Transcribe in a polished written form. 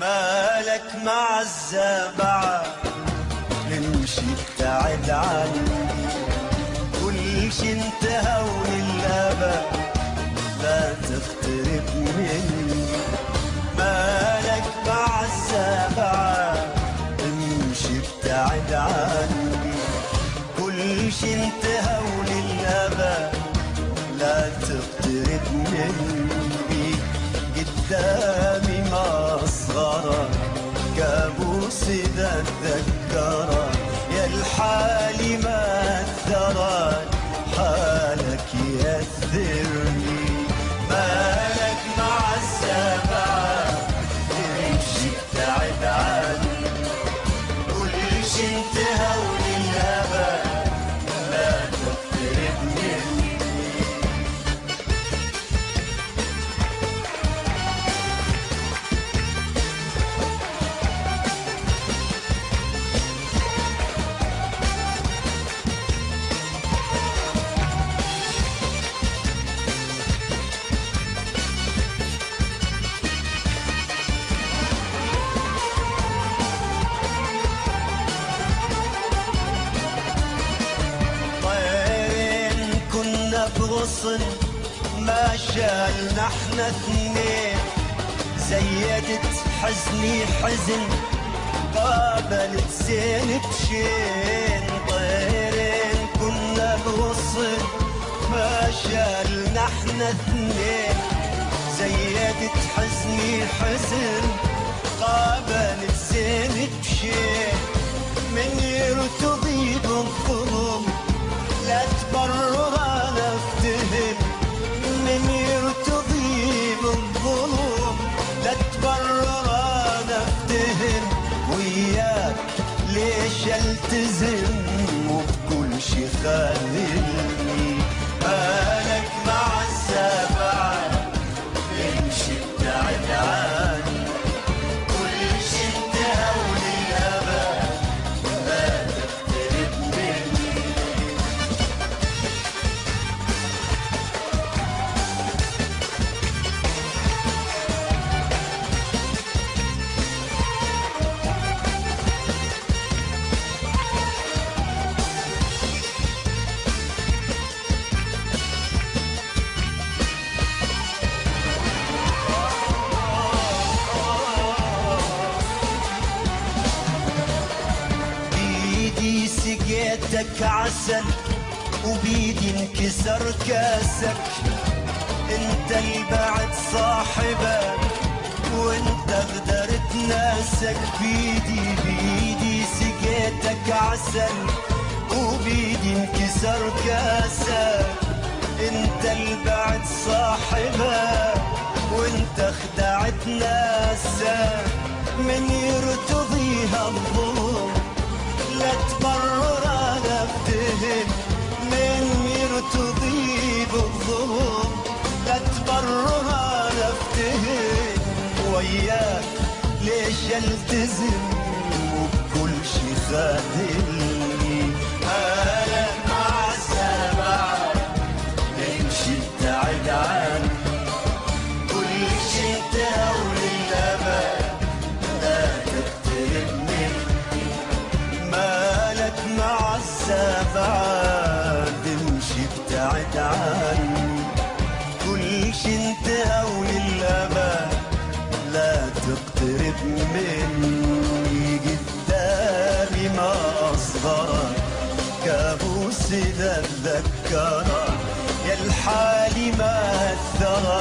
مالك مع الزبعة امشي ابتعد عني، كل شي انتهى وللأبد لا تقترب مني. مالك مع الزبعة امشي ابتعد عني، كل شي انتهى وللأبد لا تقترب مني. قدامي مصغرك كابوس إذا اتذكرك، يا الحالي ما أثرك حالك يأثرني. مالك مع الزبعة امشي ابتعد عني، كل شي انتهى وللأبد لا تقترب مني. بغصن ما شالنا احنا اثنين، زيدت حزني حزن قابلت زين بشين. طيرين كنا بغصن ما شالنا احنا اثنين، زيدت حزني حزن قابلت زين بشين. من يرتضي بالظلم لا تبرر انا افتهم، من يرتضي بالظلم لا تبرر انا افتهم. وياك ليش التزم وبكل شي خاذلني. مالك مع الزبعة امشي ابتعد عني، كل شي انتهى وللأبد لا تقترب مني. سقيتك عسل وبيدي انكسر كاسك، انت البعد صاحبك وانت غدرت ناسك. بيدي سقيتك عسل وبيدي انكسر كاسك، انت البعد صاحبك وانت خدعت ناسك. من يرتضيها الظلم لا تبرر انا افتهم، من يرتضي بالظلم لا تبرر انا افتهم. وياك ليش التزم وبكل شي خاذلني. مالك مع الزبعة امشي ابتعد عني، كل شي انتهى وللأبد لا تقترب مني. مالك مع الزبعة امشي ابتعد عني، كل شي انتهى وللأبد لا تقترب مني. قدامي ما أصغرك كابوس إذا اتذكرك، يا الحالي ما أثرك